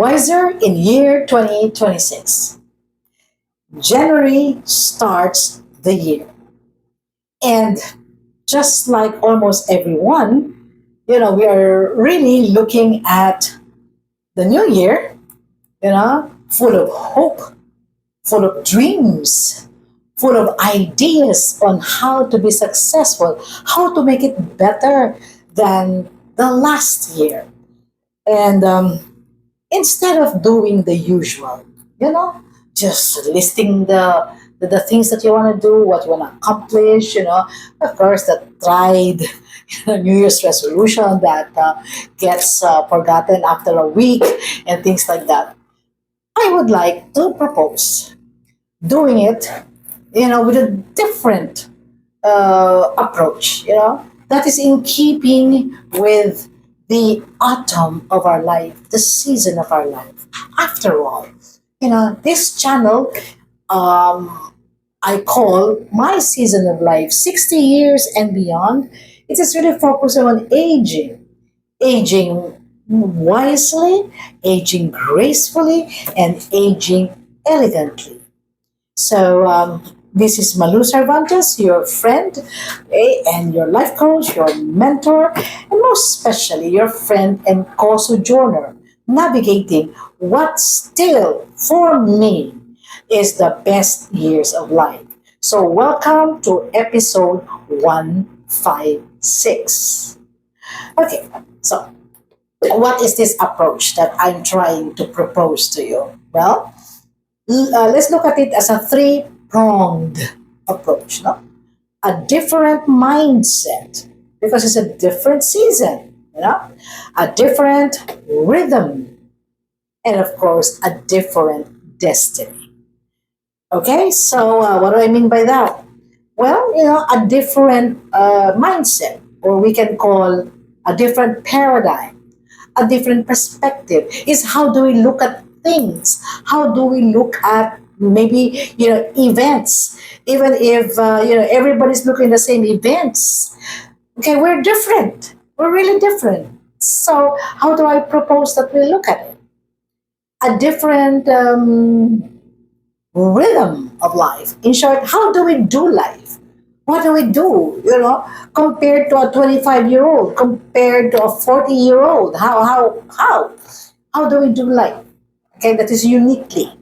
wiser in year 2026. January starts the year. And just like almost everyone, we are really looking at the new year, full of hope, full of dreams, full of ideas on how to be successful, how to make it better than the last year. And instead of doing the usual, you know, just listing the things that you want to do, what you want to accomplish, of course, the tried New Year's resolution that gets forgotten after a week and things like that. I would like to propose doing it, with a different approach, that is in keeping with the autumn of our life, the season of our life. After all, this channel, I call my season of life 60 years and beyond. It is really focusing on aging wisely, aging gracefully, and aging elegantly. So, this is Malu Cervantes, your friend, and your life coach, your mentor, and most especially your friend and co sojourner, navigating what still, for me, is the best years of life. So, welcome to episode 156. Okay, so what is this approach that I'm trying to propose to you? Well, let's look at it as a three-pronged approach, no? A different mindset because it's a different season, a different rhythm, and of course, a different destiny. Okay, so what do I mean by that? Well, a different mindset, or we can call a different paradigm, a different perspective is how do we look at things, how do we look at maybe events, even if everybody's looking at the same events. Okay, we're different, we're really different. So how do I propose that we look at it? A different rhythm of life. In short, how do we do life? What do we do, compared to a 25-year-old, compared to a 40-year-old? How do we do life? Okay, that is uniquely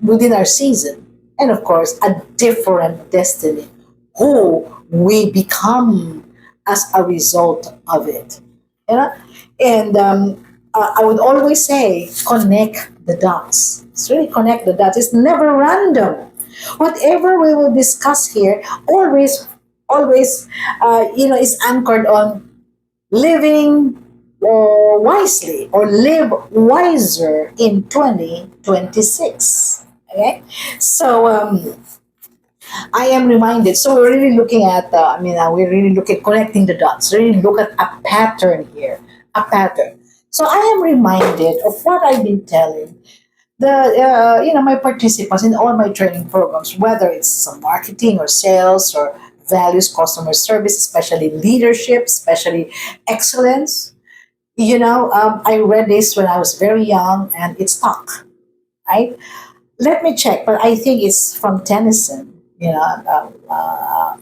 within our season. And of course, a different destiny, who we become as a result of it. You know? And I would always say, connect the dots. It's really connect the dots. It's never random. Whatever we will discuss here, always, is anchored on living wisely or live wiser in 2026. Okay, so I am reminded. So we're really looking at. We're really looking at connecting the dots. Really look at a pattern here, a pattern. So I am reminded of what I've been telling my participants in all my training programs, whether it's some marketing or sales or values, customer service, especially leadership, especially excellence. I read this when I was very young, and it stuck. Right? Let me check, but I think it's from Tennyson.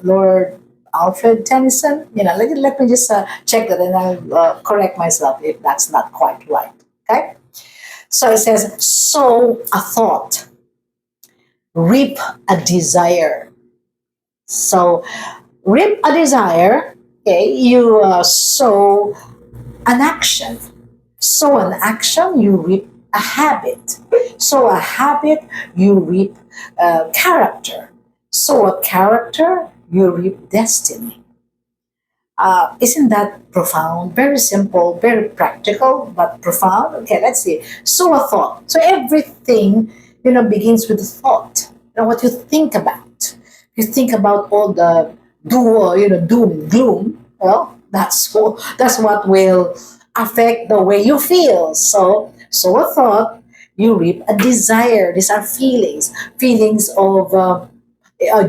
Lord Alfred Tennyson. Let me just check that, and I'll correct myself if that's not quite right. Okay. So it says, sow a thought, reap a desire. So, reap a desire, okay, you sow an action. Sow an action, you reap a habit. Sow a habit, you reap character. Sow a character, you reap destiny. Isn't that profound? Very simple, very practical, but profound. Okay, let's see. So a thought. So everything, begins with a thought. What you think about. You think about all the doom, gloom. Well, that's what will affect the way you feel. So a thought, you reap a desire. These are feelings of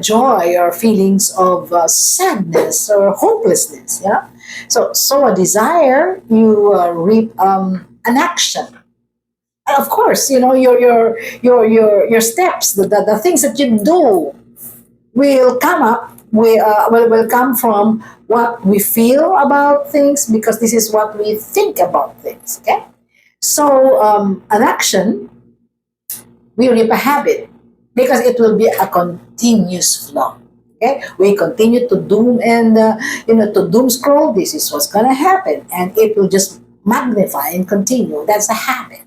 joy or feelings of sadness or hopelessness. Yeah. So a desire, you reap an action. And of course, your steps, the things that you do will come up. Will come from what we feel about things, because this is what we think about things. Okay, so an action we reap a habit, because it will be a continuous flow. Okay, we continue to doom and to doom scroll. This is what's gonna happen, and it will just magnify and continue. That's a habit.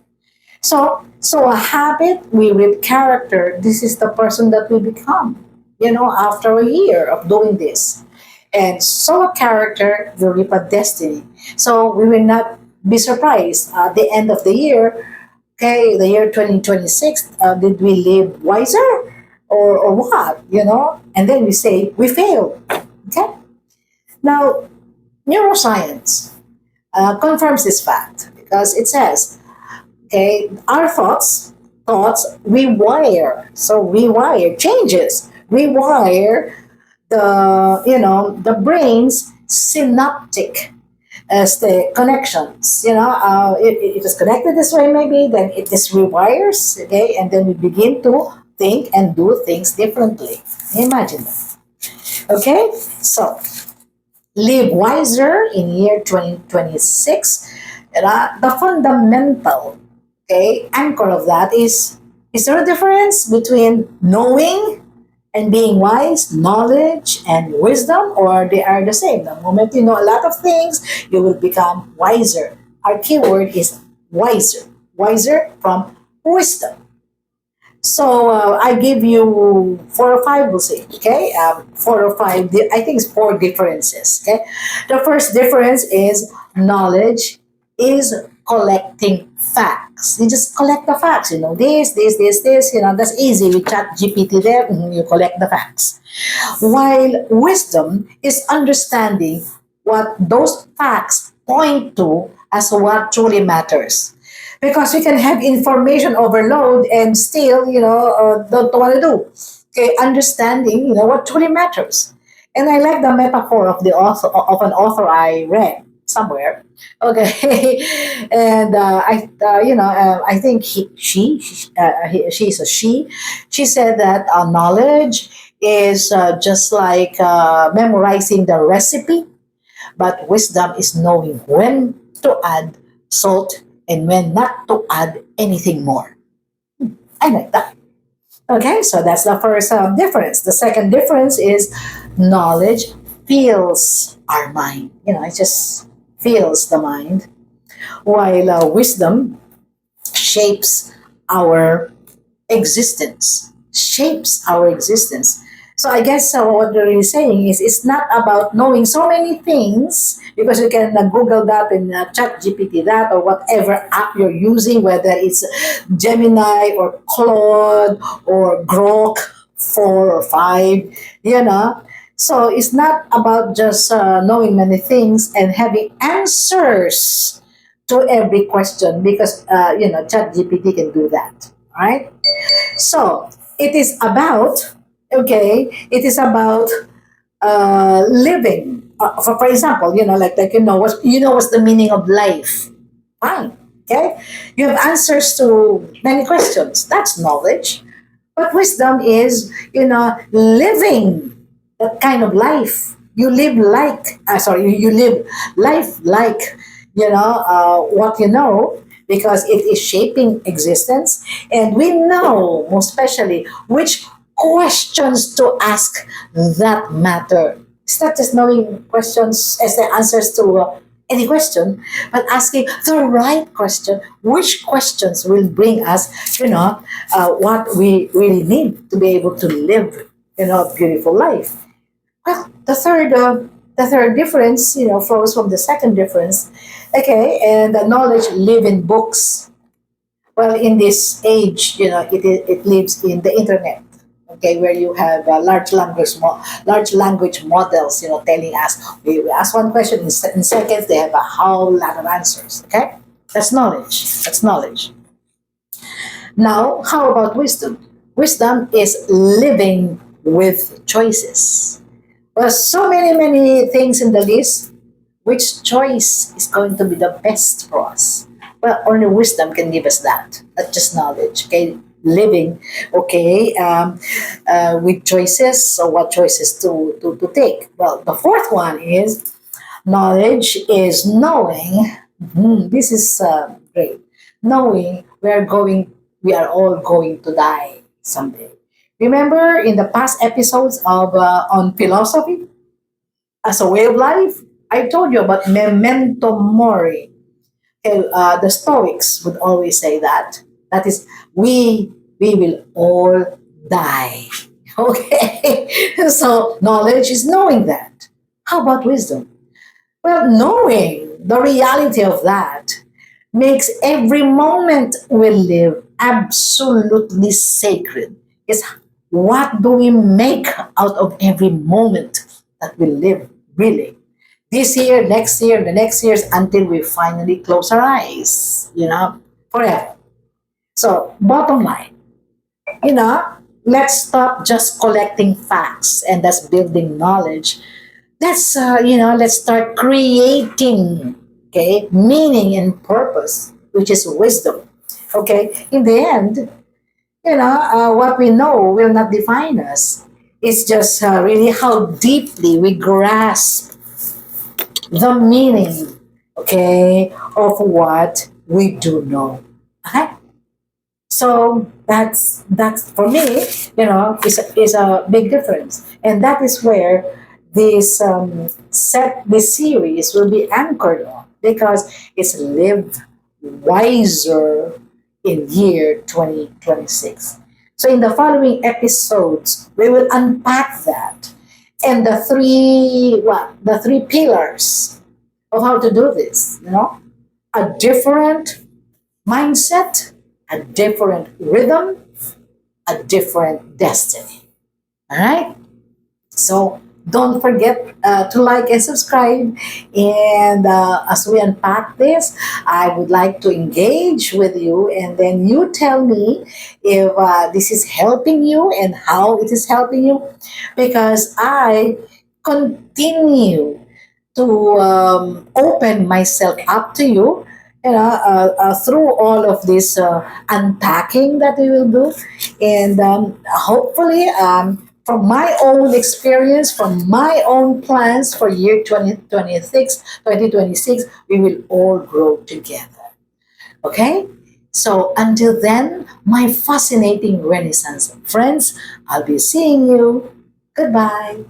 So a habit we reap character. This is the person that we become. After a year of doing this, and so a character will reap a destiny. So we will not be surprised at the end of the year. Okay, the year 2026, did we live wiser, or what? And then we say we failed. Okay, now neuroscience confirms this fact, because it says, okay, our thoughts rewire. So rewire changes, rewire the brain's synaptic as the connections. It is connected this way, maybe, then it is rewires. Okay, and then we begin to think and do things differently. Imagine that. Okay, so live wiser in year 2026. The fundamental, okay, anchor of that is there a difference between knowing and being wise, knowledge and wisdom, or they are the same? The moment you know a lot of things, you will become wiser. Our keyword is wiser, wiser from wisdom. So I give you four or five, we'll say, okay? Four or five, I think it's four differences, okay? The first difference is knowledge is collecting facts. You just collect the facts, this, that's easy. We chat GPT there, you collect the facts. While wisdom is understanding what those facts point to as what truly matters, because we can have information overload and still don't want to do. Okay, understanding what truly matters. And I like the metaphor of the author, of an author I read somewhere. Okay, and I think she's a she said that knowledge is just like memorizing the recipe, but wisdom is knowing when to add salt and when not to add anything more. I like that. Okay, so that's the first difference. The second difference is knowledge fills our mind. It just fills the mind, while wisdom shapes our existence. So I guess what they're really saying is it's not about knowing so many things, because you can Google that and chat GPT that, or whatever app you're using, whether it's Gemini or Claude or Grok 4 or 5, So it's not about just knowing many things and having answers to every question, because chat GPT can do that, right? So it is about, it is about living. For example, what's the meaning of life. Fine, okay. You have answers to many questions. That's knowledge. But wisdom is, living that kind of life. You live like, you live life like, what you know, because it is shaping existence. And we know, most especially, which questions to ask that matter. It's not just knowing questions as the answers to any question, but asking the right question. Which questions will bring us, what we really need to be able to live, a beautiful life. Well, the third difference, flows from the second difference. Okay, and the knowledge live in books. Well, in this age, it lives in the internet. Okay, where you have large language models, telling us, we ask one question in seconds, they have a whole lot of answers. Okay, that's knowledge. That's knowledge. Now, how about wisdom? Wisdom is living with choices. Well, so many things in the list. Which choice is going to be the best for us? Well, only wisdom can give us that, not just knowledge. Okay, living, okay, with choices. So, what choices to take? Well, the fourth one is knowledge is knowing. This is great. Knowing we are all going to die someday. Remember in the past episodes of on philosophy as a way of life, I told you about memento mori. Okay, the Stoics would always say that. That is, we will all die. Okay, so knowledge is knowing that. How about wisdom? Well, knowing the reality of that makes every moment we live absolutely sacred. It's what do we make out of every moment that we live, really? This year, next year, the next years, until we finally close our eyes, forever. So, bottom line, you know, let's stop just collecting facts and that's building knowledge. Let's start creating, okay, meaning and purpose, which is wisdom. Okay, in the end, what we know will not define us. It's just really how deeply we grasp the meaning, okay, of what we do know. Okay, so that's for me, is a big difference, and that is where this series will be anchored on because it's live wiser in year 2026. So in the following episodes, we will unpack that and the three pillars of how to do this. A different mindset, a different rhythm, a different destiny. All right? So don't forget to like and subscribe. And as we unpack this, I would like to engage with you, and then you tell me if this is helping you and how it is helping you, because I continue to open myself up to you, through all of this unpacking that we will do. And hopefully, from my own experience, from my own plans for year 2026, we will all grow together. Okay? So until then, my fascinating Renaissance friends, I'll be seeing you. Goodbye.